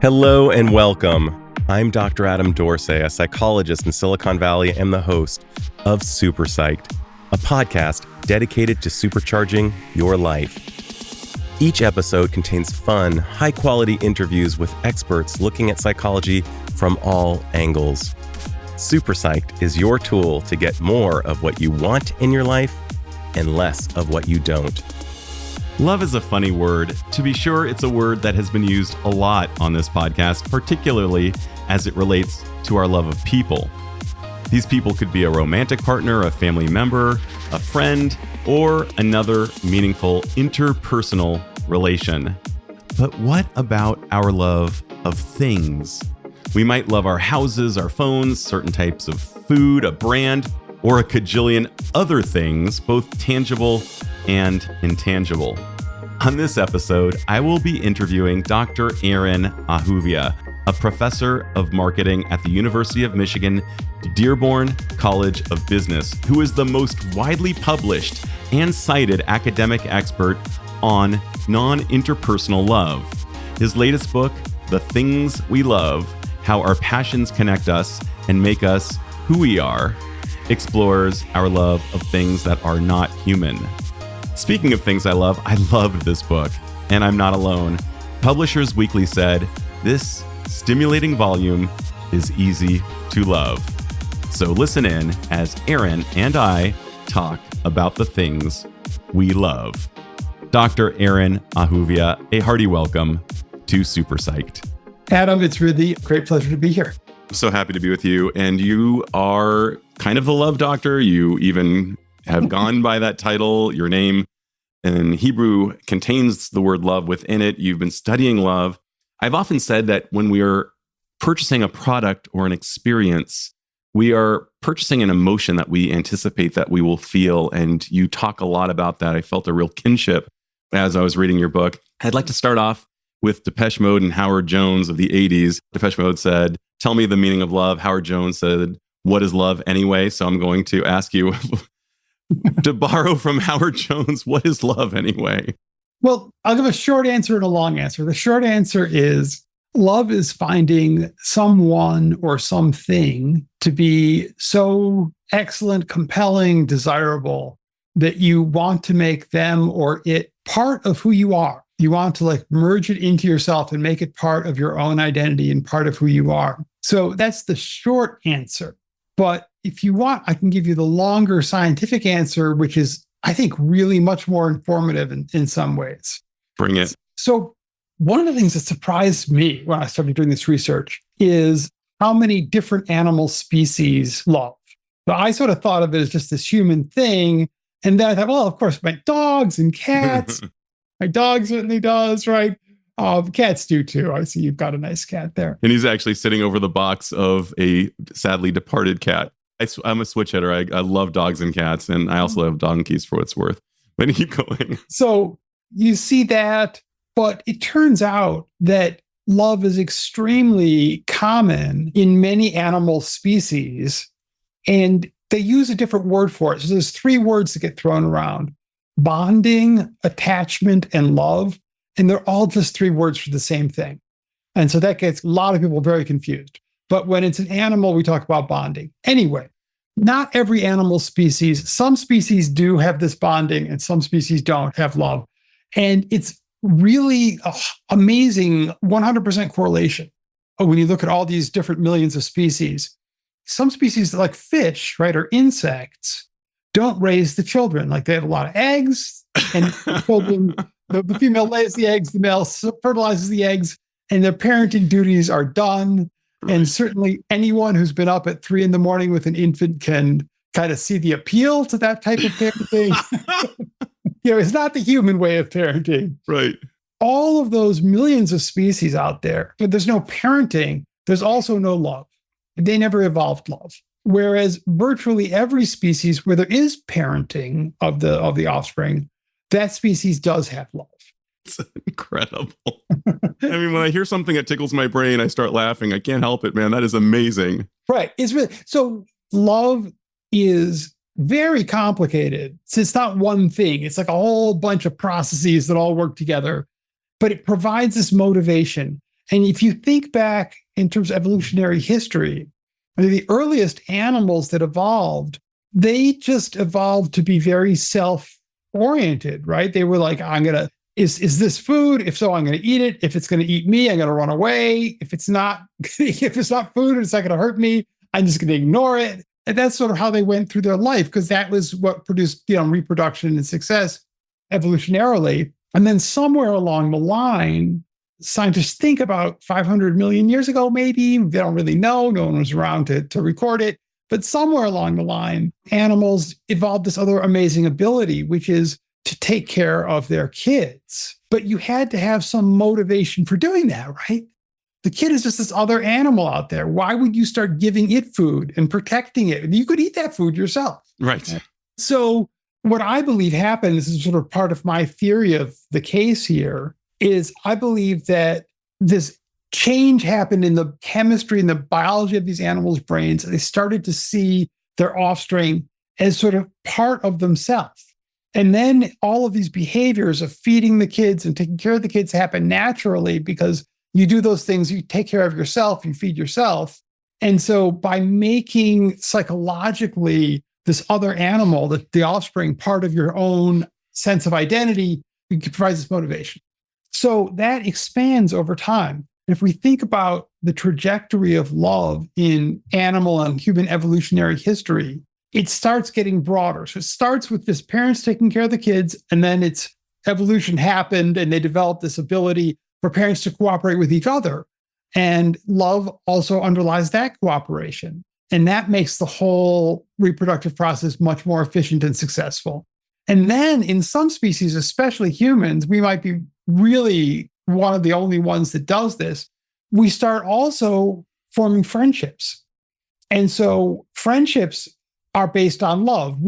Hello and welcome. I'm Dr. Adam Dorsey, a psychologist in Silicon Valley and the host of Super Psyched, a podcast dedicated to supercharging your life. Each episode contains fun, high-quality interviews with experts looking at psychology from all angles. Super Psyched is your tool to get more of what you want in your life and less of what you don't. Love is a funny word. To be sure, it's a word that has been used a lot on this podcast, particularly as it relates to our love of people. These people could be a romantic partner, a family member, a friend, or another meaningful interpersonal relation. But what about our love of things? We might love our houses, our phones, certain types of food, a brand, or a kajillion other things, both tangible and intangible. On this episode, I will be interviewing Dr. Aaron Ahuvia, a professor of marketing at the University of Michigan Dearborn College of Business, who is the most widely published and cited academic expert on non-interpersonal love. His latest book, The Things We Love: How Our Passions Connect Us and Make Us Who We Are, explores our love of things that are not human. Speaking of things I loved this book, and I'm not alone. Publishers Weekly said, this stimulating volume is easy to love. So listen in as Aaron and I talk about the things we love. Dr. Aaron Ahuvia, a hearty welcome to Super Psyched. Adam, it's really a great pleasure to be here. So happy to be with you. And you are kind of the love doctor. You even have gone by that title. Your name in Hebrew contains the word love within it. You've been studying love. I've often said that when we are purchasing a product or an experience, we are purchasing an emotion that we anticipate that we will feel. And you talk a lot about that. I felt a real kinship as I was reading your book. I'd like to start off with Depeche Mode and Howard Jones of the 80s. Depeche Mode said, "Tell me the meaning of love." Howard Jones said, "What is love anyway?" So I'm going to ask you to borrow from Howard Jones, what is love anyway? Well, I'll give a short answer and a long answer. The short answer is love is finding someone or something to be so excellent, compelling, desirable that you want to make them or it part of who you are. You want to merge it into yourself and make it part of your own identity and part of who you are. So that's the short answer. But if you want, I can give you the longer scientific answer, which is, I think, really much more informative in some ways. Bring it. So one of the things that surprised me when I started doing this research is how many different animal species love. So I sort of thought of it as just this human thing. And then I thought, well, of course, my dogs and cats. My dog certainly does, right? Cats do too. I see you've got a nice cat there. And he's actually sitting over the box of a sadly departed cat. I'm a switch hitter. I love dogs and cats, and I also love donkeys for what it's worth. But keep going. So you see that, but it turns out that love is extremely common in many animal species, and they use a different word for it. So there's three words that get thrown around: bonding, attachment, and love. And they're all just three words for the same thing. And so that gets a lot of people very confused. But when it's an animal, we talk about bonding. Anyway, not every animal species, some species do have this bonding and some species don't have love. And it's really amazing 100% correlation. When you look at all these different millions of species, some species like fish, right, or insects don't raise the children. Like they have a lot of eggs and children. The female lays the eggs, the male fertilizes the eggs, and their parenting duties are done. And certainly anyone who's been up at 3 a.m. with an infant can kind of see the appeal to that type of parenting. It's not the human way of parenting. Right. All of those millions of species out there, but there's no parenting. There's also no love. They never evolved love. Whereas virtually every species where there is parenting of the offspring, that species does have love. It's incredible. I mean, when I hear something that tickles my brain, I start laughing. I can't help it, man. That is amazing. Right. It's really, so love is very complicated. So it's not one thing. It's like a whole bunch of processes that all work together, but it provides this motivation. And if you think back in terms of evolutionary history, the earliest animals that evolved, they just evolved to be very self-oriented, right? They were like, is this food? If so, I'm going to eat it. If it's going to eat me, I'm going to run away. If it's not food, it's not going to hurt me, I'm just going to ignore it. And that's sort of how they went through their life, because that was what produced, reproduction and success evolutionarily. And then somewhere along the line, scientists think about 500 million years ago, maybe, they don't really know. No one was around to record it. But somewhere along the line, animals evolved this other amazing ability, which is to take care of their kids. But you had to have some motivation for doing that, right? The kid is just this other animal out there. Why would you start giving it food and protecting it? You could eat that food yourself. Right. So what I believe happened, this is sort of part of my theory of the case here, is I believe that this change happened in the chemistry and the biology of these animals' brains. They started to see their offspring as sort of part of themselves. And then all of these behaviors of feeding the kids and taking care of the kids happen naturally because you do those things, you take care of yourself, you feed yourself. And so by making psychologically this other animal, the offspring, part of your own sense of identity, it provides this motivation. So that expands over time. If we think about the trajectory of love in animal and human evolutionary history, it starts getting broader. So it starts with this parents taking care of the kids, and then it's evolution happened and they developed this ability for parents to cooperate with each other. And love also underlies that cooperation. And that makes the whole reproductive process much more efficient and successful. And then in some species, especially humans, we might be really one of the only ones that does this. We start also forming friendships. And so friendships are based on love.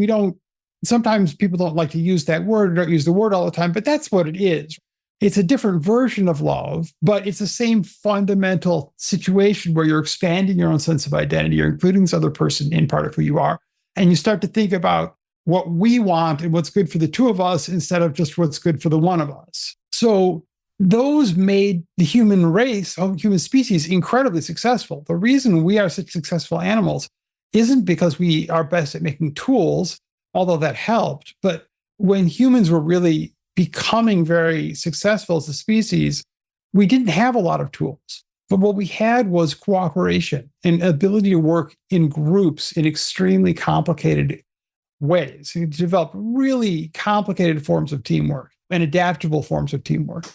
Sometimes people don't like to use that word, or don't use the word all the time, but that's what it is. It's a different version of love, but it's the same fundamental situation where you're expanding your own sense of identity. You're including this other person in part of who you are. And you start to think about what we want and what's good for the two of us instead of just what's good for the one of us. So those made the human race, human species, incredibly successful. The reason we are such successful animals isn't because we are best at making tools, although that helped. But when humans were really becoming very successful as a species, we didn't have a lot of tools. But what we had was cooperation and ability to work in groups in extremely complicated ways. You develop really complicated forms of teamwork and adaptable forms of teamwork.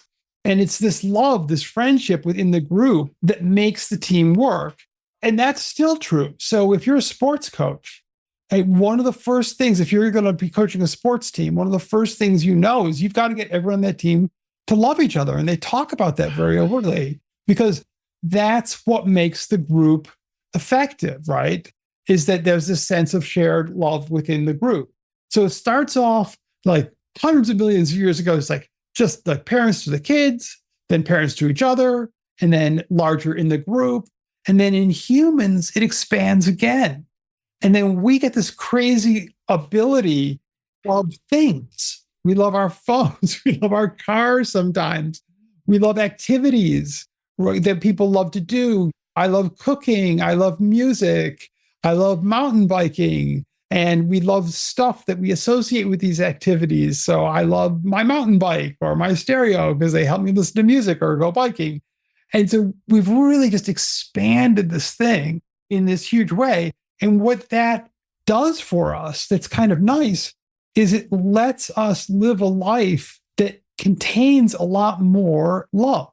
And it's this love, this friendship within the group that makes the team work. And that's still true. So if you're a sports coach, one of the first things, if you're going to be coaching a sports team, one of the first things you know is you've got to get everyone on that team to love each other. And they talk about that very overtly because that's what makes the group effective, right? Is that there's this sense of shared love within the group. So it starts off like hundreds of millions of years ago. It's like just the parents to the kids, then parents to each other, and then larger in the group. And then in humans, it expands again. And then we get this crazy ability of things. We love our phones. We love our cars sometimes. We love activities that people love to do. I love cooking. I love music. I love mountain biking. And we love stuff that we associate with these activities. So I love my mountain bike or my stereo because they help me listen to music or go biking. And so we've really just expanded this thing in this huge way. And what that does for us that's kind of nice is it lets us live a life that contains a lot more love.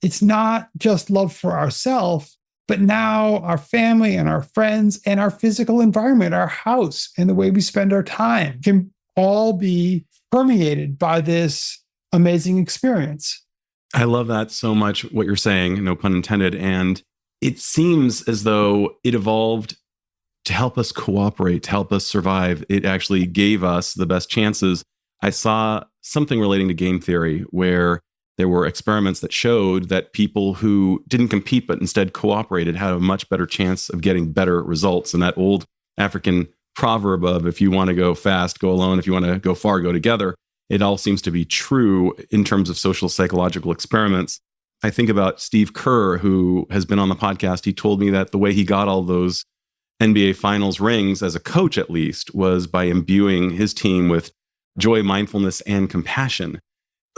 It's not just love for ourselves, but now our family and our friends and our physical environment, our house and the way we spend our time can all be permeated by this amazing experience. I love that so much, what you're saying, no pun intended. And it seems as though it evolved to help us cooperate, to help us survive. It actually gave us the best chances. I saw something relating to game theory where there were experiments that showed that people who didn't compete but instead cooperated had a much better chance of getting better results. And that old African proverb of if you want to go fast, go alone. If you want to go far, go together. It all seems to be true in terms of social psychological experiments. I think about Steve Kerr, who has been on the podcast. He told me that the way he got all those NBA Finals rings, as a coach at least, was by imbuing his team with joy, mindfulness, and compassion.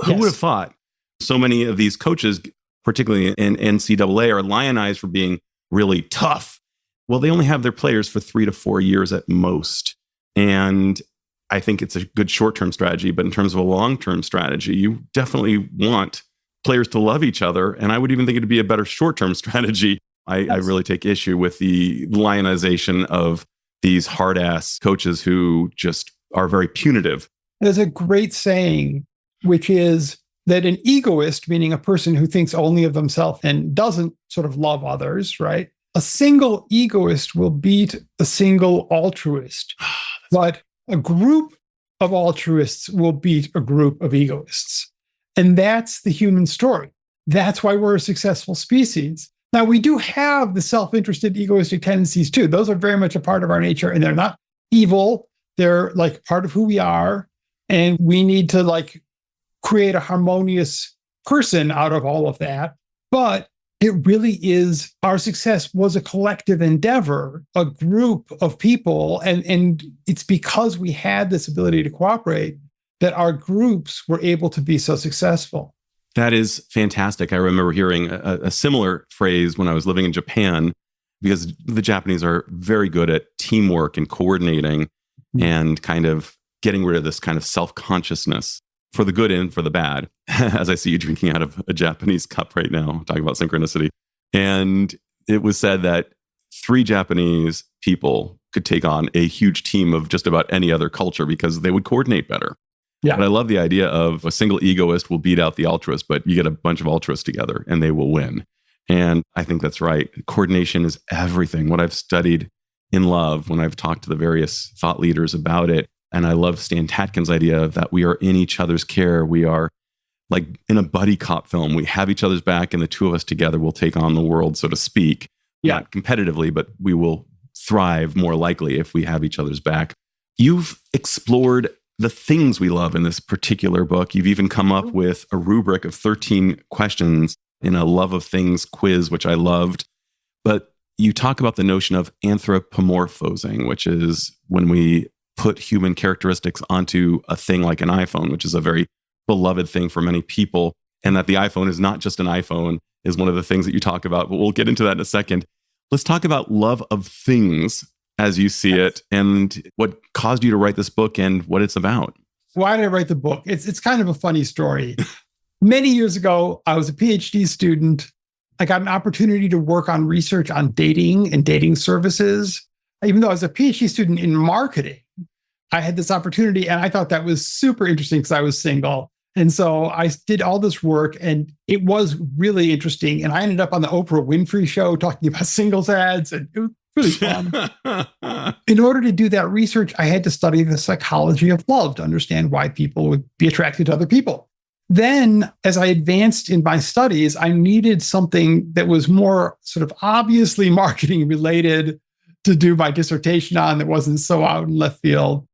Who would have thought? So many of these coaches, particularly in NCAA, are lionized for being really tough. Well, they only have their players for 3 to 4 years at most. And I think it's a good short-term strategy, but in terms of a long-term strategy, you definitely want players to love each other. And I would even think it'd be a better short-term strategy. I really take issue with the lionization of these hard-ass coaches who just are very punitive. There's a great saying, which is that an egoist, meaning a person who thinks only of themselves and doesn't sort of love others, right? A single egoist will beat a single altruist, but a group of altruists will beat a group of egoists. And that's the human story. That's why we're a successful species. Now, we do have the self-interested egoistic tendencies too. Those are very much a part of our nature, and they're not evil. They're like part of who we are. And we need to like create a harmonious person out of all of that. But it really is, our success was a collective endeavor, a group of people. And it's because we had this ability to cooperate that our groups were able to be so successful. That is fantastic. I remember hearing a similar phrase when I was living in Japan, because the Japanese are very good at teamwork and coordinating and kind of getting rid of this kind of self-consciousness for the good and for the bad. As I see you drinking out of a Japanese cup right now, talking about synchronicity. And it was said that 3 Japanese people could take on a huge team of just about any other culture because they would coordinate better. Yeah. But I love the idea of a single egoist will beat out the altruist, but you get a bunch of altruists together and they will win. And I think that's right. Coordination is everything. What I've studied in love, when I've talked to the various thought leaders about it, and I love Stan Tatkin's idea that we are in each other's care. We are like in a buddy cop film. We have each other's back, and the two of us together will take on the world, so to speak. Yeah. Not competitively, but we will thrive more likely if we have each other's back. You've explored the things we love in this particular book. You've even come up with a rubric of 13 questions in a love of things quiz, which I loved. But you talk about the notion of anthropomorphosing, which is when we put human characteristics onto a thing like an iPhone, which is a very beloved thing for many people. And that the iPhone is not just an iPhone is one of the things that you talk about, but we'll get into that in a second. Let's talk about love of things as you see it, and what caused you to write this book and what it's about. Why did I write the book? It's kind of a funny story. Many years ago, I was a PhD student. I got an opportunity to work on research on dating and dating services. Even though I was a PhD student in marketing, I had this opportunity, and I thought that was super interesting because I was single. And so I did all this work, and it was really interesting. And I ended up on the Oprah Winfrey show talking about singles ads, and it was really fun. In order to do that research, I had to study the psychology of love to understand why people would be attracted to other people. Then, as I advanced in my studies, I needed something that was more sort of obviously marketing related to do my dissertation on, that wasn't so out in left field.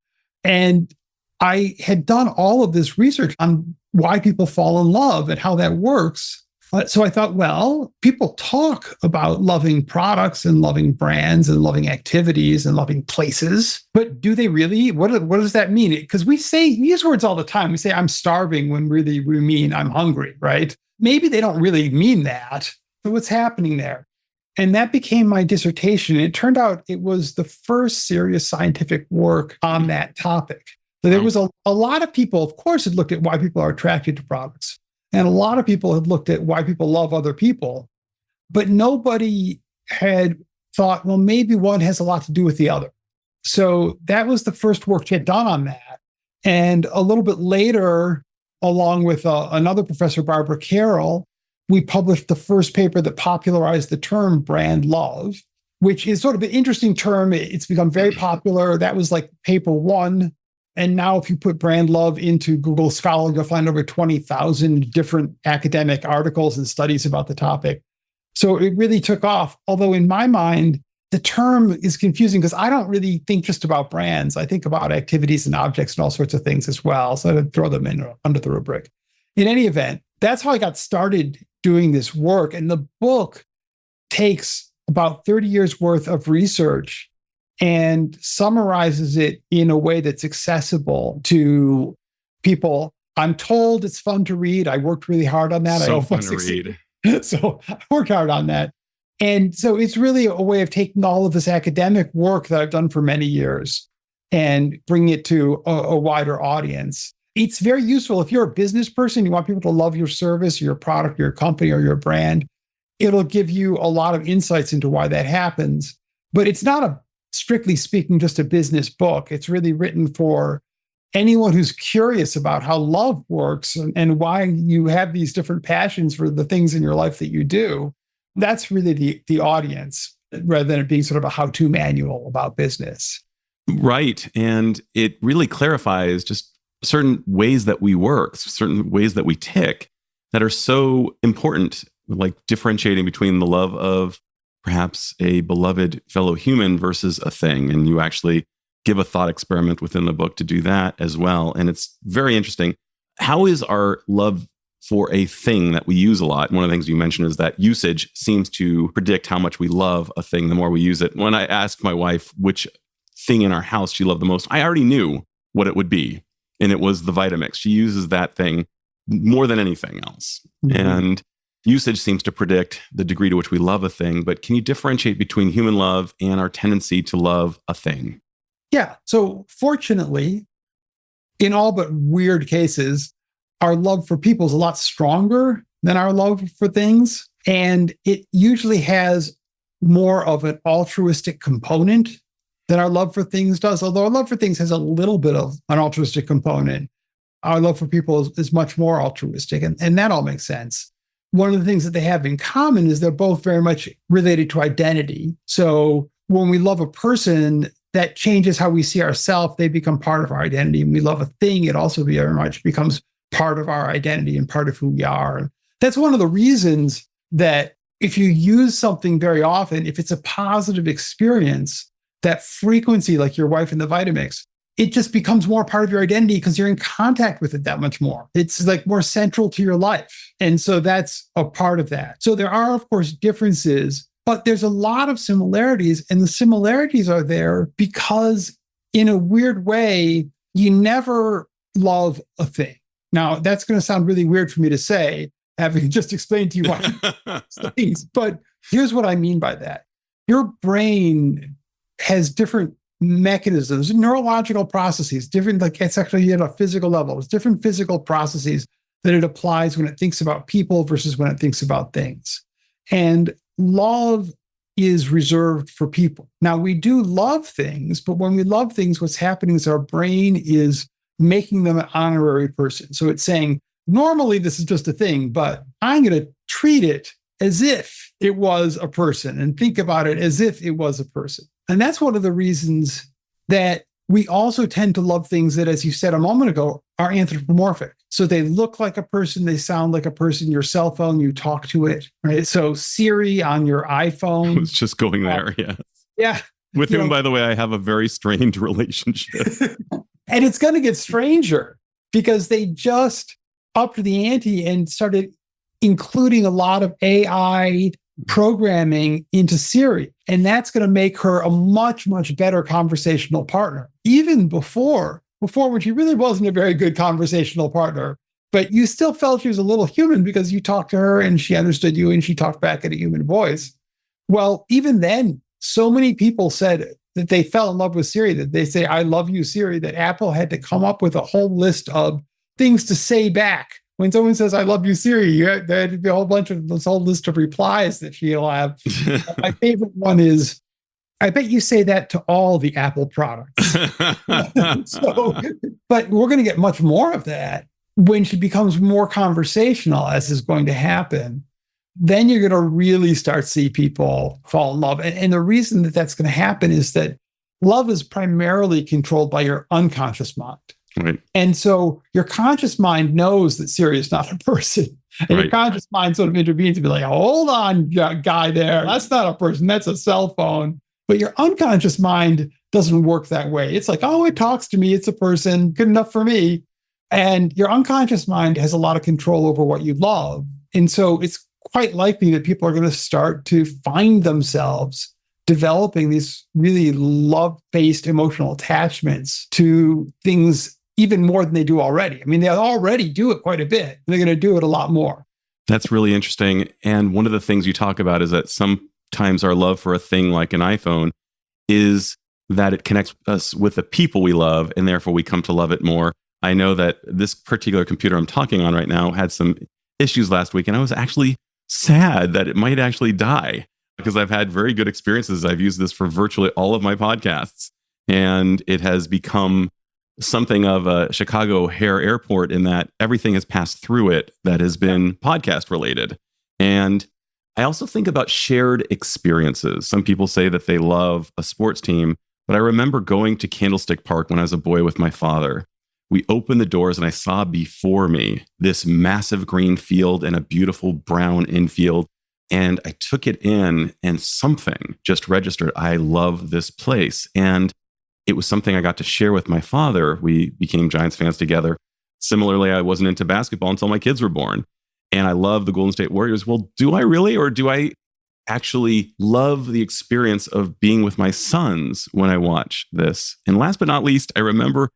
And I had done all of this research on why people fall in love and how that works. So I thought, well, people talk about loving products and loving brands and loving activities and loving places, but do they really? What does that mean? Because we use words all the time. We say, I'm starving, when really we mean I'm hungry, right? Maybe they don't really mean that. So what's happening there? And that became my dissertation. And it turned out it was the first serious scientific work on that topic. So there was a lot of people, of course, had looked at why people are attracted to products. And a lot of people had looked at why people love other people. But nobody had thought, well, maybe one has a lot to do with the other. So that was the first work she had done on that. And a little bit later, along with another professor, Barbara Carroll, we published the first paper that popularized the term brand love, which is sort of an interesting term. It's become very popular. That was like paper 1. And now if you put brand love into Google Scholar, you'll find over 20,000 different academic articles and studies about the topic. So it really took off. Although in my mind, the term is confusing because I don't really think just about brands. I think about activities and objects and all sorts of things as well. So I would throw them in under the rubric. In any event, that's how I got started doing this work. And the book takes about 30 years worth of research and summarizes it in a way that's accessible to people. I'm told it's fun to read. I worked really hard on that. So I fun to read. So I worked hard on that. And so it's really a way of taking all of this academic work that I've done for many years and bringing it to a wider audience. It's very useful if you're a business person, you want people to love your service, your product, your company, or your brand. It'll give you a lot of insights into why that happens. But it's not strictly speaking, just a business book. It's really written for anyone who's curious about how love works and why you have these different passions for the things in your life that you do. That's really the audience, rather than it being sort of a how-to manual about business. Right. And it really clarifies just certain ways that we work, certain ways that we tick that are so important, like differentiating between the love of perhaps a beloved fellow human versus a thing. And you actually give a thought experiment within the book to do that as well. And it's very interesting. How is our love for a thing that we use a lot? One of the things you mentioned is that usage seems to predict how much we love a thing the more we use it. When I asked my wife which thing in our house she loved the most, I already knew what it would be. And it was the Vitamix. She uses that thing more than anything else. Mm-hmm. And usage seems to predict the degree to which we love a thing. But can you differentiate between human love and our tendency to love a thing? Yeah. So fortunately, in all but weird cases, our love for people is a lot stronger than our love for things. And it usually has more of an altruistic component than our love for things does. Although our love for things has a little bit of an altruistic component, our love for people is much more altruistic. And that all makes sense. One of the things that they have in common is they're both very much related to identity. So when we love a person, that changes how we see ourselves. They become part of our identity. And we love a thing, it also very much becomes part of our identity and part of who we are. And that's one of the reasons that if you use something very often, if it's a positive experience, that frequency, like your wife in the Vitamix, it just becomes more part of your identity because you're in contact with it that much more. It's like more central to your life. And so that's a part of that. So there are, of course, differences, but there's a lot of similarities. And the similarities are there because in a weird way, you never love a thing. Now, that's going to sound really weird for me to say, having just explained to you why things, but here's what I mean by that. Your brain has different mechanisms, neurological processes, different, like it's actually at a physical level. It's different physical processes that it applies when it thinks about people versus when it thinks about things. And love is reserved for people. Now, we do love things, but when we love things, what's happening is our brain is making them an honorary person. So it's saying, normally this is just a thing, but I'm going to treat it as if it was a person and think about it as if it was a person. And that's one of the reasons that we also tend to love things that, as you said a moment ago, are anthropomorphic. So they look like a person, they sound like a person. Your cell phone, you talk to it, right? So Siri on your iPhone. I was just going there, yes. Yeah. With whom, by the way, I have a very strained relationship. And it's going to get stranger because they just upped the ante and started including a lot of AI programming into Siri. And that's going to make her a much, much better conversational partner. Even before when she really wasn't a very good conversational partner, but you still felt she was a little human because you talked to her and she understood you and she talked back in a human voice. Well, even then, so many people said that they fell in love with Siri, that they say, I love you, Siri, that Apple had to come up with a whole list of things to say back. When someone says, I love you, Siri, there had to be a whole bunch of this whole list of replies that she'll have. My favorite one is, I bet you say that to all the Apple products. But we're going to get much more of that when she becomes more conversational, as is going to happen. Then you're going to really start to see people fall in love. And the reason that that's going to happen is that love is primarily controlled by your unconscious mind. Right. And so your conscious mind knows that Siri is not a person. And your conscious mind sort of intervenes and be like, hold on, guy there. That's not a person. That's a cell phone. But your unconscious mind doesn't work that way. It's like, oh, it talks to me. It's a person. Good enough for me. And your unconscious mind has a lot of control over what you love. And so it's quite likely that people are going to start to find themselves developing these really love-based emotional attachments to things even more than they do already. I mean, they already do it quite a bit. They're going to do it a lot more. That's really interesting. And one of the things you talk about is that sometimes our love for a thing like an iPhone is that it connects us with the people we love, and therefore we come to love it more. I know that this particular computer I'm talking on right now had some issues last week, and I was actually sad that it might actually die because I've had very good experiences. I've used this for virtually all of my podcasts, and it has become something of a Chicago O'Hare Airport in that everything has passed through it that has been podcast related. And I also think about shared experiences. Some people say that they love a sports team, but I remember going to Candlestick Park when I was a boy with my father. We opened the doors and I saw before me this massive green field and a beautiful brown infield. And I took it in and something just registered. I love this place. And it was something I got to share with my father. We became Giants fans together. Similarly, I wasn't into basketball until my kids were born. And I love the Golden State Warriors. Well, do I really? Or do I actually love the experience of being with my sons when I watch this? And last but not least, I remember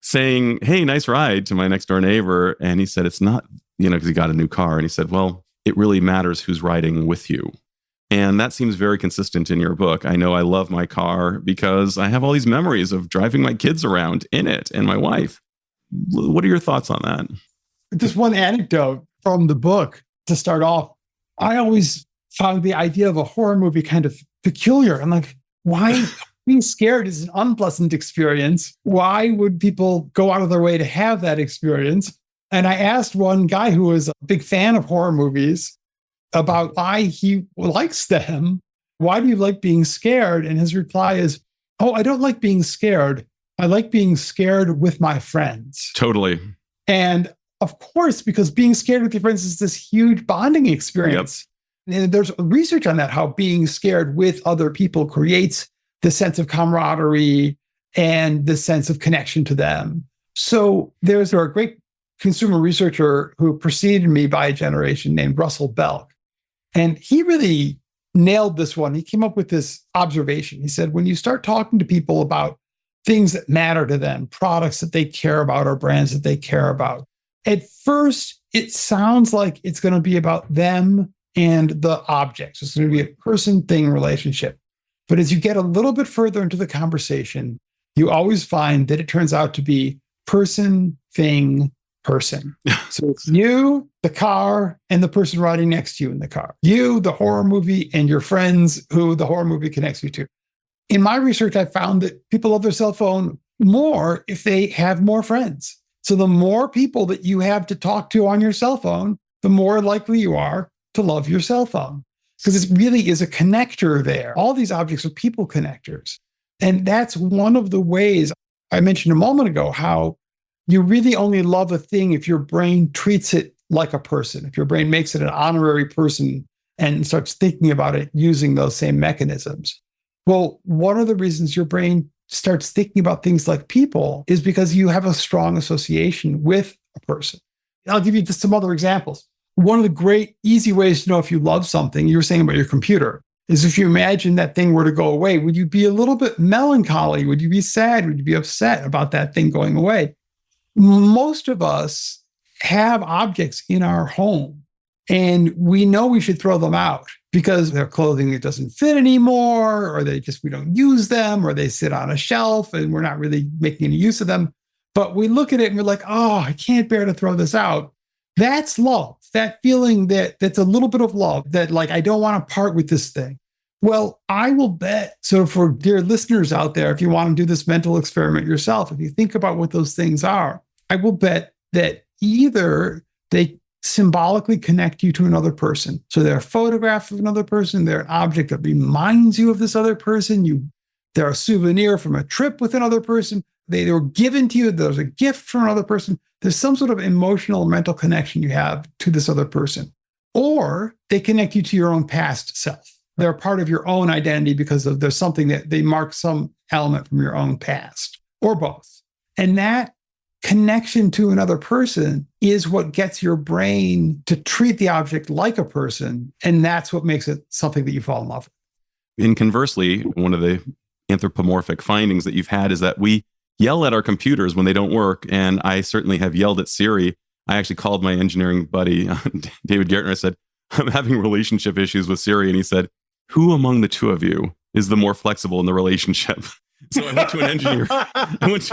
saying, "Hey, nice ride," to my next door neighbor. And he said, "It's not, because he got a new car." And he said, "Well, it really matters who's riding with you." And that seems very consistent in your book. I know I love my car because I have all these memories of driving my kids around in it and my wife. What are your thoughts on that? Just one anecdote from the book to start off. I always found the idea of a horror movie kind of peculiar. I'm like, why? Being scared is an unpleasant experience. Why would people go out of their way to have that experience? And I asked one guy who was a big fan of horror movies about why he likes them. Why do you like being scared? And his reply is, "Oh, I don't like being scared. I like being scared with my friends." Totally. And of course, because being scared with your friends is this huge bonding experience. Yep. And there's research on that, how being scared with other people creates the sense of camaraderie and the sense of connection to them. So there's a great consumer researcher who preceded me by a generation named Russell Belk. And he really nailed this one. He came up with this observation. He said, when you start talking to people about things that matter to them, products that they care about or brands that they care about, at first, it sounds like it's going to be about them and the objects. It's going to be a person-thing relationship. But as you get a little bit further into the conversation, you always find that it turns out to be person, thing, person. So it's you, the car, and the person riding next to you in the car. You, the horror movie, and your friends who the horror movie connects you to. In my research, I found that people love their cell phone more if they have more friends. So the more people that you have to talk to on your cell phone, the more likely you are to love your cell phone. Because it really is a connector there. All these objects are people connectors. And that's one of the ways I mentioned a moment ago, how you really only love a thing if your brain treats it like a person, if your brain makes it an honorary person and starts thinking about it using those same mechanisms. Well, one of the reasons your brain starts thinking about things like people is because you have a strong association with a person. I'll give you just some other examples. One of the great easy ways to know if you love something, you were saying about your computer, is if you imagine that thing were to go away, would you be a little bit melancholy? Would you be sad? Would you be upset about that thing going away? Most of us have objects in our home and we know we should throw them out because their clothing, it doesn't fit anymore, or we don't use them, or they sit on a shelf and we're not really making any use of them. But we look at it and we're like, oh, I can't bear to throw this out. That's love. That feeling that's a little bit of love, that like, I don't want to part with this thing. Well, I will bet. So for dear listeners out there, if you want to do this mental experiment yourself, if you think about what those things are, I will bet that either they symbolically connect you to another person. So they're a photograph of another person. They're an object that reminds you of this other person. They're a souvenir from a trip with another person. They were given to you. There's a gift from another person. There's some sort of emotional or mental connection you have to this other person. Or they connect you to your own past self. They're part of your own identity because there's something that they mark some element from your own past, or both. And that connection to another person is what gets your brain to treat the object like a person. And that's what makes it something that you fall in love with. And conversely, one of the anthropomorphic findings that you've had is that we yell at our computers when they don't work. And I certainly have yelled at Siri. I actually called my engineering buddy, David Gartner. I said, I'm having relationship issues with Siri. And he said, who among the two of you is the more flexible in the relationship? So I went to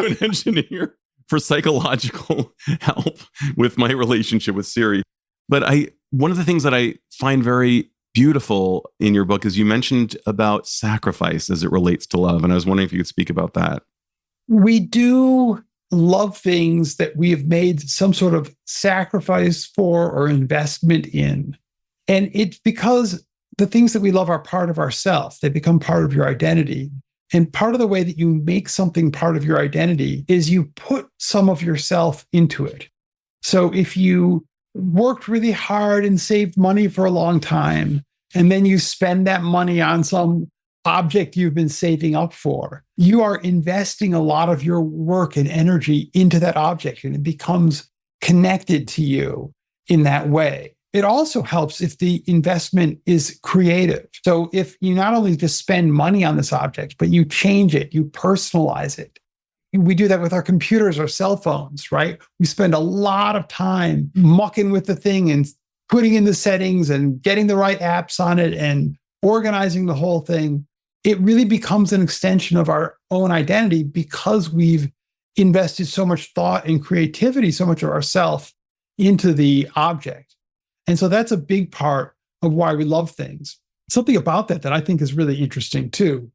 an engineer for psychological help with my relationship with Siri. But one of the things that I find very beautiful in your book is you mentioned about sacrifice as it relates to love. And I was wondering if you could speak about that. We do love things that we have made some sort of sacrifice for or investment in. And it's because the things that we love are part of ourselves. They become part of your identity. And part of the way that you make something part of your identity is you put some of yourself into it. So if you worked really hard and saved money for a long time, and then you spend that money on some object you've been saving up for, you are investing a lot of your work and energy into that object, and it becomes connected to you in that way. It also helps if the investment is creative. So if you not only just spend money on this object, but you change it, you personalize it. We do that with our computers or cell phones, right? We spend a lot of time mucking with the thing and putting in the settings and getting the right apps on it and organizing the whole thing. It really becomes an extension of our own identity because we've invested so much thought and creativity, so much of ourselves into the object. And so that's a big part of why we love things. Something about that I think is really interesting too,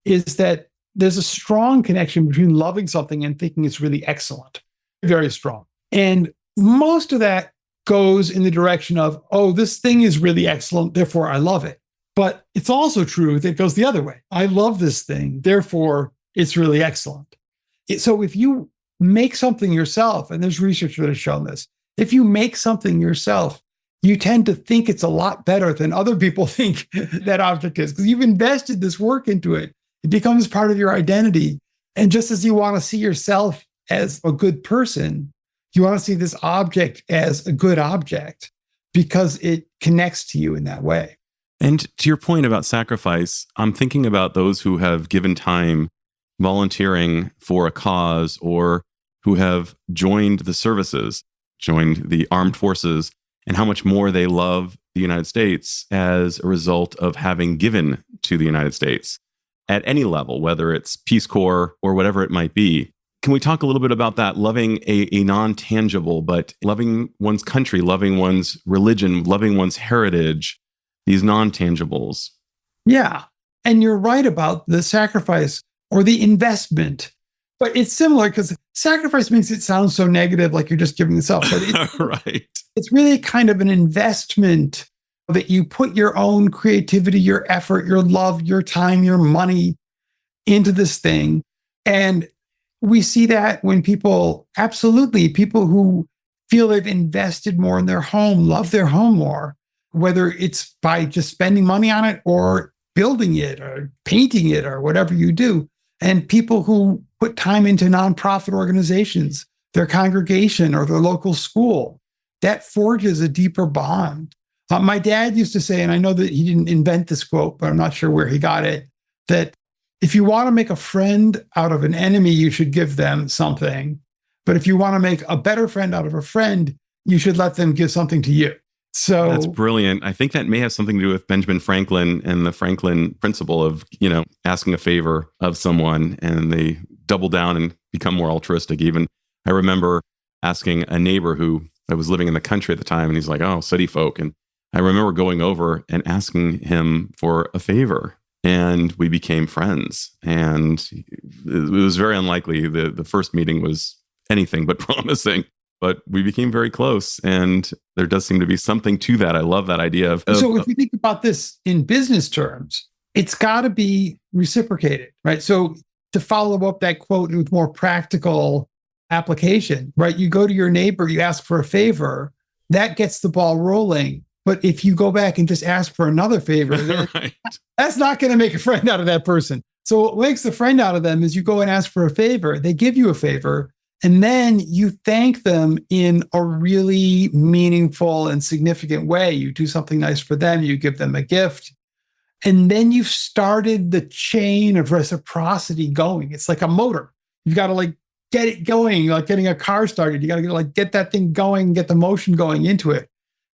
is that there's a strong connection between loving something and thinking it's really excellent, very strong. And most of that goes in the direction of, oh, this thing is really excellent, therefore I love it. But it's also true that it goes the other way. I love this thing, therefore it's really excellent. So if you make something yourself, and there's research that has shown this, if you make something yourself, you tend to think it's a lot better than other people think that object is, because you've invested this work into it. It becomes part of your identity. And just as you want to see yourself as a good person, you want to see this object as a good object because it connects to you in that way. And to your point about sacrifice, I'm thinking about those who have given time volunteering for a cause or who have joined the services, joined the armed forces, and how much more they love the United States as a result of having given to the United States at any level, whether it's Peace Corps or whatever it might be. Can we talk a little bit about that? Loving a non-tangible, but loving one's country, loving one's religion, loving one's heritage, these non-tangibles. Yeah. And you're right about the sacrifice or the investment. But it's similar because sacrifice makes it sound so negative, like you're just giving this up. But Right. It's really kind of an investment that you put your own creativity, your effort, your love, your time, your money into this thing. And we see that when people who feel they've invested more in their home, love their home more, whether it's by just spending money on it or building it or painting it or whatever you do. And people who put time into nonprofit organizations, their congregation or their local school, that forges a deeper bond. My dad used to say, and I know that he didn't invent this quote, but I'm not sure where he got it, that if you want to make a friend out of an enemy, you should give them something. But if you want to make a better friend out of a friend, you should let them give something to you. So that's brilliant. I think that may have something to do with Benjamin Franklin and the Franklin principle of, asking a favor of someone and they double down and become more altruistic. Even I remember asking a neighbor who I was living in the country at the time, and he's like, oh, city folk. And I remember going over and asking him for a favor, and we became friends. And it was very unlikely. The first meeting was anything but promising. But we became very close, and there does seem to be something to that. I love that idea of... So if you think about this in business terms, it's got to be reciprocated, right? So to follow up that quote with more practical application, right? You go to your neighbor, you ask for a favor, that gets the ball rolling. But if you go back and just ask for another favor, right. That's not going to make a friend out of that person. So what makes the friend out of them is you go and ask for a favor, they give you a favor, And then you thank them in a really meaningful and significant way. You do something nice for them, you give them a gift. And then you've started the chain of reciprocity going. It's like a motor. You've got to like get it going, like getting a car started. You got to like get that thing going, get the motion going into it.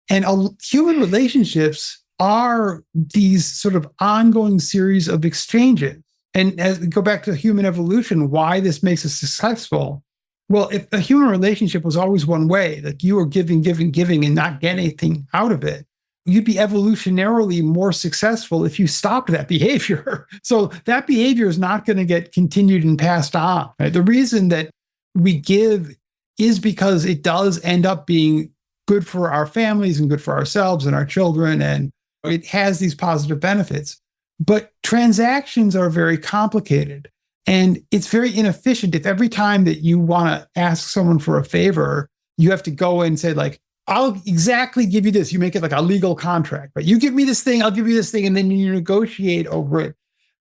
And human relationships are these sort of ongoing series of exchanges. And as we go back to human evolution, why this makes us successful. Well, if a human relationship was always one way, that you were giving, giving, giving and not getting anything out of it, you'd be evolutionarily more successful if you stopped that behavior. So that behavior is not going to get continued and passed on. Right? The reason that we give is because it does end up being good for our families and good for ourselves and our children, and it has these positive benefits. But transactions are very complicated, and it's very inefficient if every time that you want to ask someone for a favor, you have to go and say like, I'll exactly give you this. You make it like a legal contract, but you give me this thing, I'll give you this thing, and then you negotiate over it.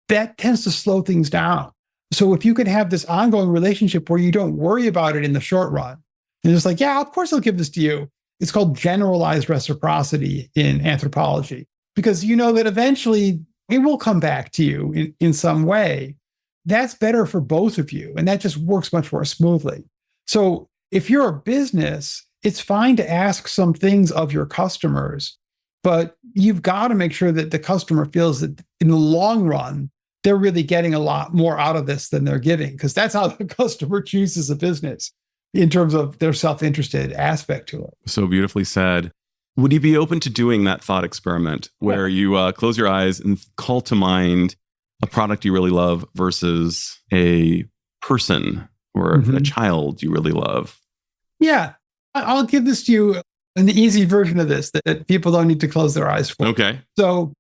That tends to slow things down. So if you could have this ongoing relationship where you don't worry about it in the short run, and it's like, yeah, of course I'll give this to you. It's called generalized reciprocity in anthropology, because you know that eventually it will come back to you in some way. That's better for both of you. And that just works much more smoothly. So if you're a business, it's fine to ask some things of your customers, but you've got to make sure that the customer feels that in the long run, they're really getting a lot more out of this than they're giving, because that's how the customer chooses a business in terms of their self-interested aspect to it. So beautifully said. Would you be open to doing that thought experiment where you close your eyes and call to mind a product you really love versus a person or a child you really love? Yeah. I'll give this to you an easy version of this that people don't need to close their eyes for. Okay. So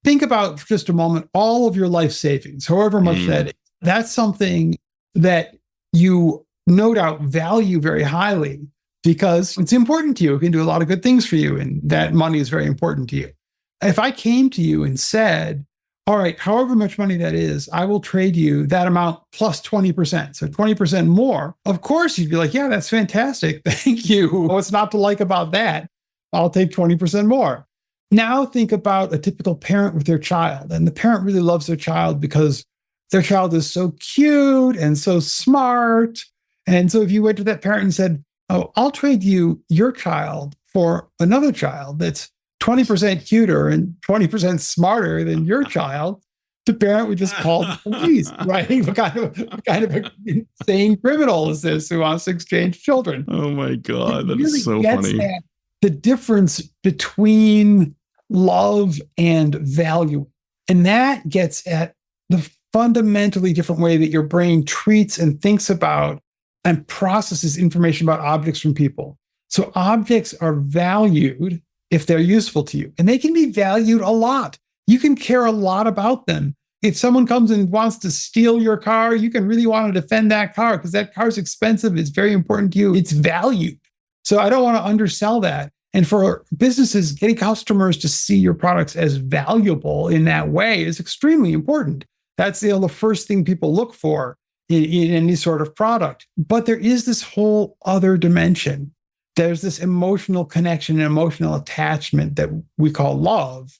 think about for just a moment all of your life savings, however much that is. That's something that you no doubt value very highly because it's important to you. It can do a lot of good things for you, and that money is very important to you. If I came to you and said, all right, however much money that is, I will trade you that amount plus 20%. So 20% more. Of course, you'd be like, yeah, that's fantastic. Thank you. What's not to like about that? I'll take 20% more. Now think about a typical parent with their child. And the parent really loves their child because their child is so cute and so smart. And so if you went to that parent and said, oh, I'll trade you your child for another child that's 20% cuter and 20% smarter than your child, the parent would just call the police, right? What kind of an insane criminal is this who wants to exchange children? Oh my God, that really is so gets funny. At the difference between love and value. And that gets at the fundamentally different way that your brain treats and thinks about and processes information about objects from people. So objects are valued if they're useful to you, and they can be valued a lot. You can care a lot about them. If someone comes and wants to steal your car, you can really want to defend that car because that car's expensive. It's very important to you. It's valued. So I don't want to undersell that. And for businesses, getting customers to see your products as valuable in that way is extremely important. That's the first thing people look for in any sort of product. But there is this whole other dimension. There's this emotional connection and emotional attachment that we call love.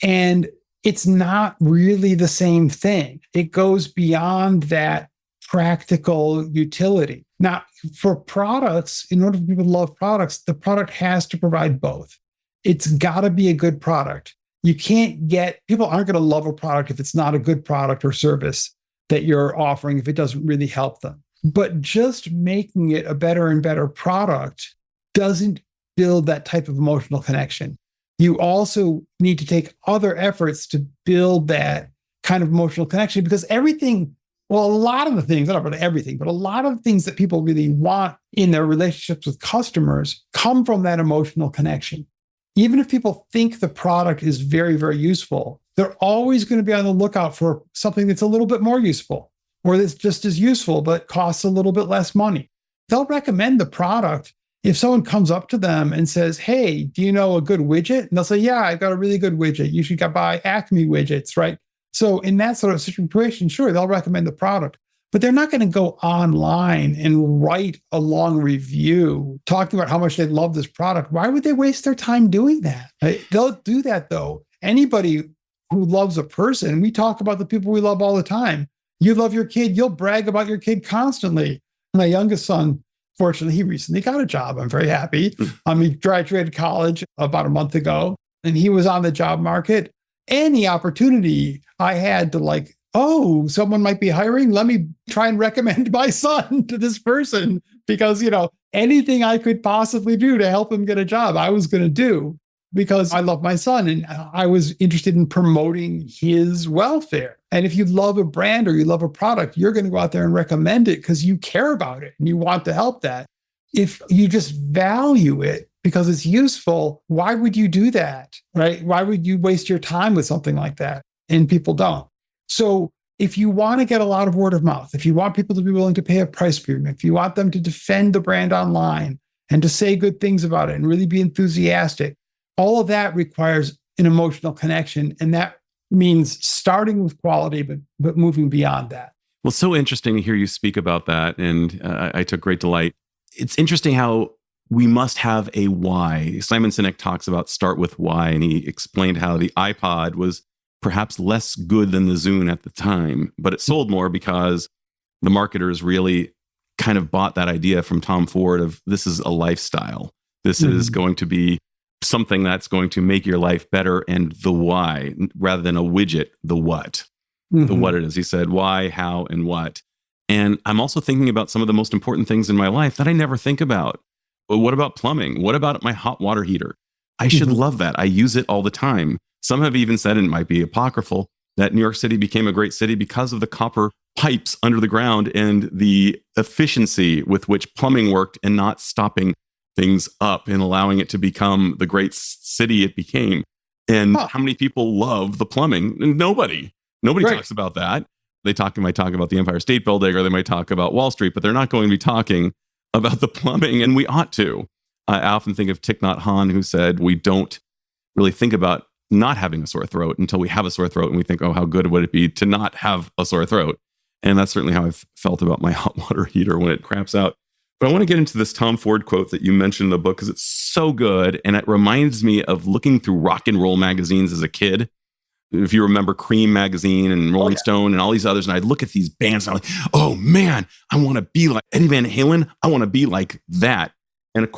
And it's not really the same thing. It goes beyond that practical utility. Now, for products, in order for people to love products, the product has to provide both. It's got to be a good product. You can't people aren't going to love a product if it's not a good product or service that you're offering, if it doesn't really help them. But just making it a better and better product doesn't build that type of emotional connection. You also need to take other efforts to build that kind of emotional connection, because everything, well, a lot of the things, not about everything, but a lot of the things that people really want in their relationships with customers come from that emotional connection. Even if people think the product is very, very useful, they're always going to be on the lookout for something that's a little bit more useful, or that's just as useful, but costs a little bit less money. They'll recommend the product if someone comes up to them and says, hey, do you know a good widget? And they'll say, yeah, I've got a really good widget. You should buy Acme widgets, right? So in that sort of situation, sure, they'll recommend the product. but they're not going to go online and write a long review talking about how much they love this product. Why would they waste their time doing that? They'll do that though. Anybody who loves a person, we talk about the people we love all the time. You love your kid, you'll brag about your kid constantly. My youngest son, fortunately, he recently got a job. I'm very happy. He graduated college about a month ago, and he was on the job market. Any opportunity I had to like, oh, someone might be hiring, let me try and recommend my son to this person, because, anything I could possibly do to help him get a job, I was going to do, because I love my son and I was interested in promoting his welfare. And if you love a brand or you love a product, you're going to go out there and recommend it because you care about it and you want to help that. If you just value it because it's useful, why would you do that, right? Why would you waste your time with something like that? And people don't. So if you want to get a lot of word of mouth, if you want people to be willing to pay a price premium, if you want them to defend the brand online and to say good things about it and really be enthusiastic, all of that requires an emotional connection. And that means starting with quality, but moving beyond that. Well, so interesting to hear you speak about that. And I took great delight. It's interesting how we must have a why. Simon Sinek talks about start with why. And he explained how the iPod was perhaps less good than the Zune at the time, but it sold more because the marketers really kind of bought that idea from Tom Ford of this is a lifestyle. This is going to be something that's going to make your life better, and the why, rather than a widget, the what. The what it is. He said why, how, and what. And I'm also thinking about some of the most important things in my life that I never think about. Well, what about plumbing? What about my hot water heater? I should love that. I use it all the time. Some have even said, and it might be apocryphal, that New York City became a great city because of the copper pipes under the ground and the efficiency with which plumbing worked and not stopping things up and allowing it to become the great city it became. And how many people love the plumbing? Nobody talks about that. They might talk about the Empire State Building, or they might talk about Wall Street, but they're not going to be talking about the plumbing, and we ought to. I often think of Thich Nhat Hanh, who said we don't really think about not having a sore throat until we have a sore throat, and we think, oh, how good would it be to not have a sore throat? And that's certainly how I've felt about my hot water heater when it craps out. But I want to get into this Tom Ford quote that you mentioned in the book because it's so good. And it reminds me of looking through rock and roll magazines as a kid. If you remember Cream magazine and Rolling Stone and all these others, and I'd look at these bands and I'm like, oh man, I want to be like Eddie Van Halen. I want to be like that. And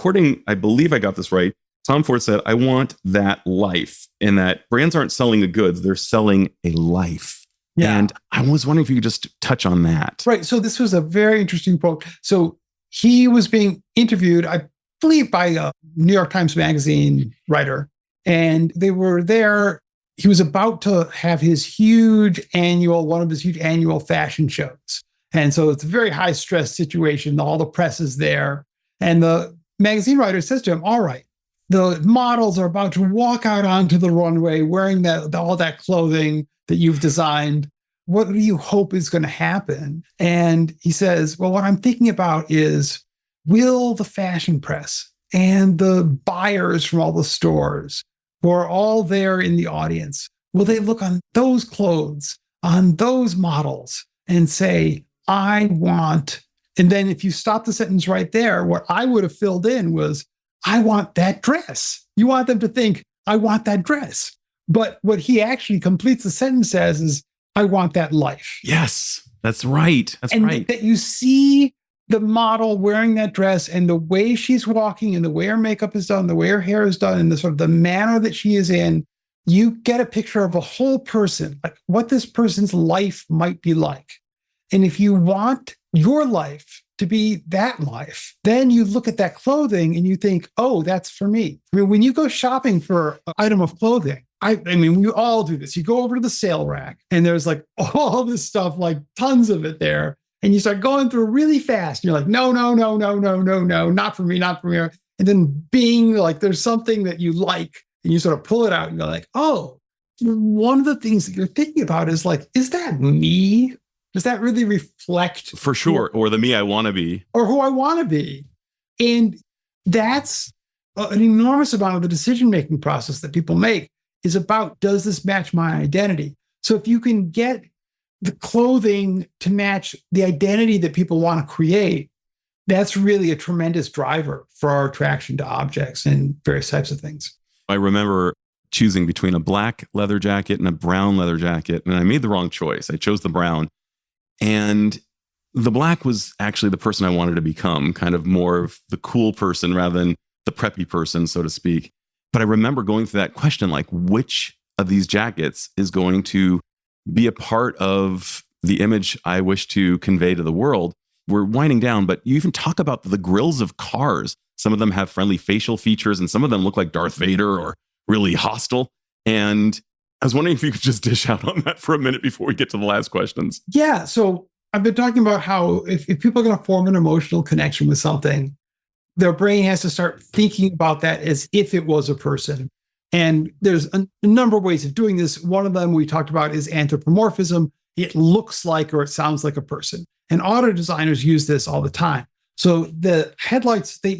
I believe I got this right, Tom Ford said, I want that life. And that brands aren't selling the goods, they're selling a life. Yeah. And I was wondering if you could just touch on that. Right. So this was a very interesting quote. So he was being interviewed, I believe, by a New York Times Magazine writer. And they were there. He was about to have one of his huge annual fashion shows. And so it's a very high stress situation. All the press is there. And the magazine writer says to him, all right, the models are about to walk out onto the runway wearing all that clothing that you've designed. What do you hope is going to happen? And he says, well, what I'm thinking about is, will the fashion press and the buyers from all the stores who are all there in the audience, will they look on those clothes, on those models and say, I want, and then if you stop the sentence right there, what I would have filled in was, I want that dress. You want them to think, I want that dress. But what he actually completes the sentence as is, I want that life. Yes, that's right. And that you see the model wearing that dress and the way she's walking and the way her makeup is done, the way her hair is done, and the sort of the manner that she is in, you get a picture of a whole person, like what this person's life might be like. And if you want your life to be that life, then you look at that clothing and you think, oh, that's for me. I mean, when you go shopping for an item of clothing, I mean, we all do this. You go over to the sale rack and there's like all this stuff, like tons of it there. And you start going through really fast. And you're like, no, not for me. And then being like, there's something that you like and you sort of pull it out and you're like, oh, one of the things that you're thinking about is like, is that me? Does that really reflect? For sure. Or the me I want to be. Or who I want to be. And that's an enormous amount of the decision-making process that people make is about, does this match my identity? So if you can get the clothing to match the identity that people want to create, that's really a tremendous driver for our attraction to objects and various types of things. I remember choosing between a black leather jacket and a brown leather jacket, and I made the wrong choice. I chose the brown. And the black was actually the person I wanted to become, kind of more of the cool person rather than the preppy person, so to speak. But I remember going through that question, like, which of these jackets is going to be a part of the image I wish to convey to the world? We're winding down, but you even talk about the grills of cars. Some of them have friendly facial features, and some of them look like Darth Vader or really hostile. And I was wondering if you could just dish out on that for a minute before we get to the last questions. Yeah. So I've been talking about how if people are going to form an emotional connection with something, their brain has to start thinking about that as if it was a person. And there's a number of ways of doing this. One of them we talked about is anthropomorphism. It looks like or it sounds like a person. And auto designers use this all the time. So the headlights, they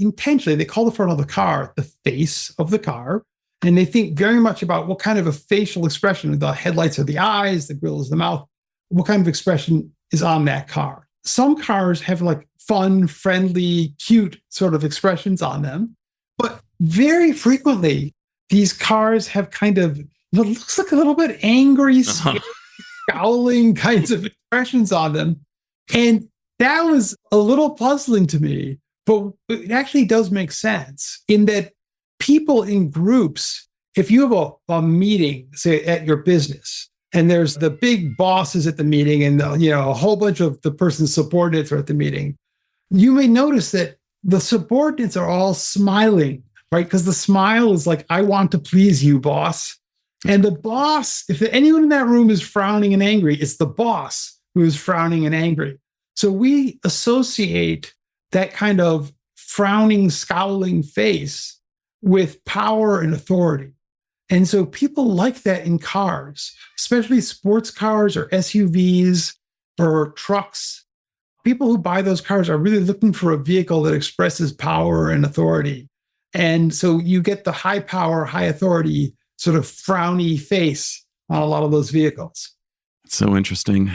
call the front of the car the face of the car. And they think very much about what kind of a facial expression. The headlights are the eyes, the grille is the mouth. What kind of expression is on that car? Some cars have like fun, friendly, cute sort of expressions on them. But very frequently, these cars have kind of, it looks like a little bit angry, scary, scowling kinds of expressions on them. And that was a little puzzling to me, but it actually does make sense in that people in groups, if you have a meeting, say at your business, and there's the big bosses at the meeting and a whole bunch of the person's subordinates are at the meeting, you may notice that the subordinates are all smiling, right? Because the smile is like, I want to please you, boss. And the boss, if anyone in that room is frowning and angry, it's the boss who is frowning and angry. So we associate that kind of frowning, scowling face with power and authority. And so people like that in cars, especially sports cars or SUVs or trucks. People who buy those cars are really looking for a vehicle that expresses power and authority. And so you get the high power, high authority, sort of frowny face on a lot of those vehicles. It's so interesting.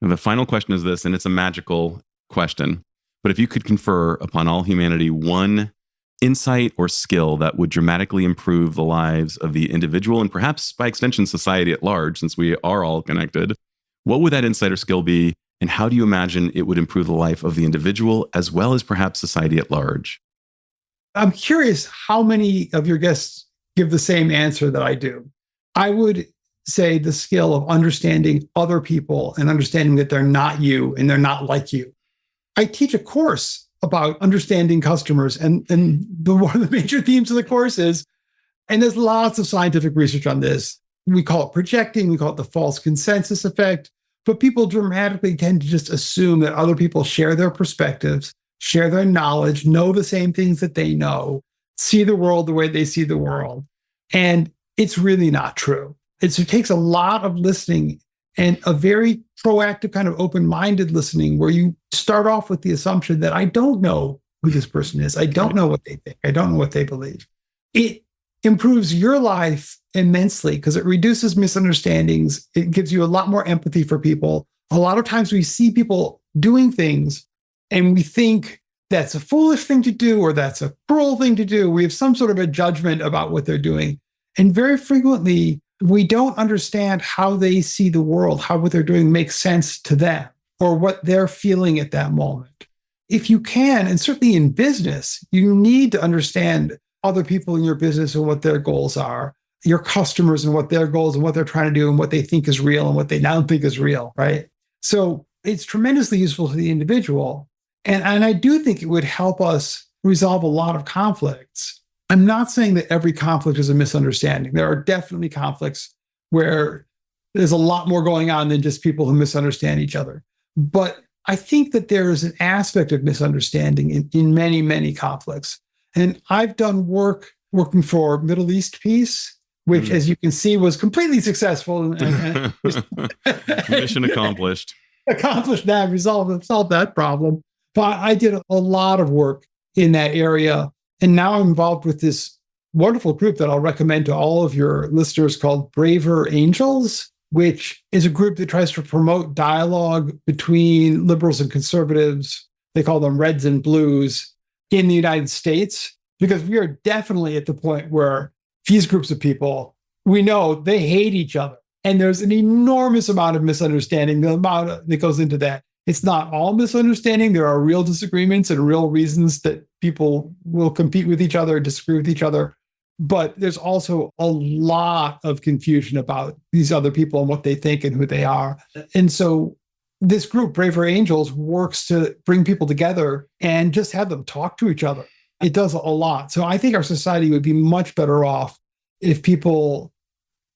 And the final question is this, and it's a magical question. But if you could confer upon all humanity one insight or skill that would dramatically improve the lives of the individual and perhaps by extension society at large, since we are all connected, what would that insight or skill be? And how do you imagine it would improve the life of the individual as well as perhaps society at large? I'm curious how many of your guests give the same answer that I do. I would say the skill of understanding other people and understanding that they're not you and they're not like you. I teach a course about understanding customers, and one of the major themes of the course is, and there's lots of scientific research on this, we call it projecting, we call it the false consensus effect, but people dramatically tend to just assume that other people share their perspectives, share their knowledge, know the same things that they know, see the world the way they see the world. And it's really not true. It takes a lot of listening and a very proactive kind of open-minded listening where you start off with the assumption that I don't know who this person is. I don't know what they think. I don't know what they believe. It improves your life immensely because it reduces misunderstandings. It gives you a lot more empathy for people. A lot of times we see people doing things and we think that's a foolish thing to do or that's a cruel thing to do. We have some sort of a judgment about what they're doing. And very frequently, we don't understand how they see the world, how what they're doing makes sense to them or what they're feeling at that moment. If you can, and certainly in business, you need to understand other people in your business and what their goals are, your customers and what their goals and what they're trying to do and what they think is real and what they now think is real, right? So it's tremendously useful to the individual. And I do think it would help us resolve a lot of conflicts. I'm not saying that every conflict is a misunderstanding. There are definitely conflicts where there's a lot more going on than just people who misunderstand each other. But I think that there is an aspect of misunderstanding in many, many conflicts. And I've done work working for Middle East Peace, which, as you can see, was completely successful. And Mission accomplished. Accomplished that, solved that problem. But I did a lot of work in that area. And now I'm involved with this wonderful group that I'll recommend to all of your listeners called Braver Angels. which is a group that tries to promote dialogue between liberals and conservatives. They call them reds and blues in the United States, because we are definitely at the point where these groups of people, we know they hate each other. And there's an enormous amount of misunderstanding, the amount that goes into that. It's not all misunderstanding. There are real disagreements and real reasons that people will compete with each other, disagree with each other. But there's also a lot of confusion about these other people and what they think and who they are. And so this group, Braver Angels, works to bring people together and just have them talk to each other. It does a lot. So I think our society would be much better off if people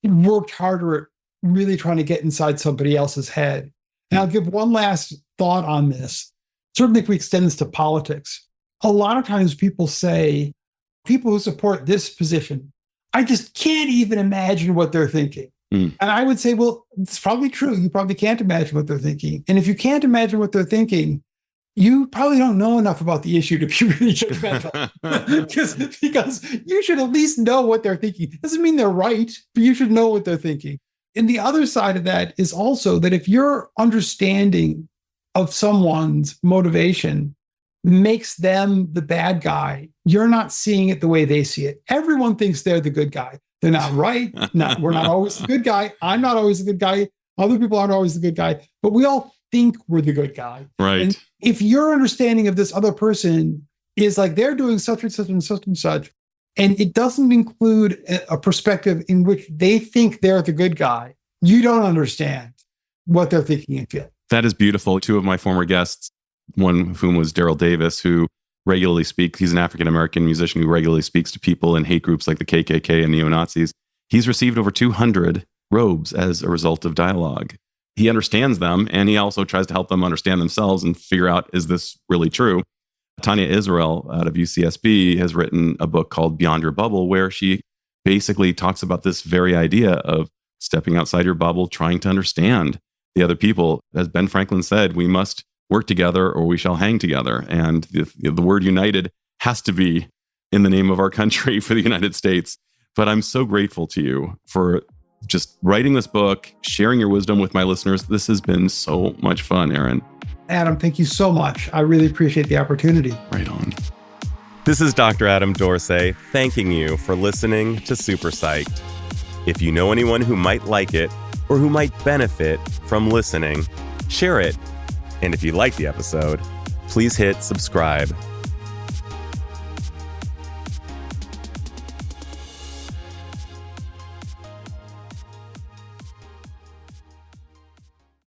worked harder at really trying to get inside somebody else's head. And I'll give one last thought on this. Certainly if we extend this to politics, a lot of times people say, people who support this position, I just can't even imagine what they're thinking. And I would say, well, it's probably true. You probably can't imagine what they're thinking. And if you can't imagine what they're thinking, you probably don't know enough about the issue to be really judgmental. because you should at least know what they're thinking. Doesn't mean they're right, but you should know what they're thinking. And the other side of that is also that if your understanding of someone's motivation makes them the bad guy, you're not seeing it the way they see it. Everyone thinks they're the good guy. They're not right. We're not always the good guy. I'm not always the good guy. Other people aren't always the good guy, but we all think we're the good guy. Right. And if your understanding of this other person is like they're doing such and such and such and such, and it doesn't include a perspective in which they think they're the good guy, you don't understand what they're thinking and feeling. That is beautiful. Two of my former guests, one of whom was Daryl Davis, who regularly speaks. He's an African-American musician who regularly speaks to people in hate groups like the KKK and neo-Nazis. He's received over 200 robes as a result of dialogue. He understands them, and he also tries to help them understand themselves and figure out, is this really true? Tanya Israel out of UCSB has written a book called Beyond Your Bubble, where she basically talks about this very idea of stepping outside your bubble, trying to understand the other people. As Ben Franklin said, we must work together or we shall hang together. And the word united has to be in the name of our country for the United States. But I'm so grateful to you for just writing this book, sharing your wisdom with my listeners. This has been so much fun, Aaron. Adam, thank you so much. I really appreciate the opportunity. Right on. This is Dr. Adam Dorsey thanking you for listening to Super Psyched. If you know anyone who might like it or who might benefit from listening, share it. And if you like the episode, please hit subscribe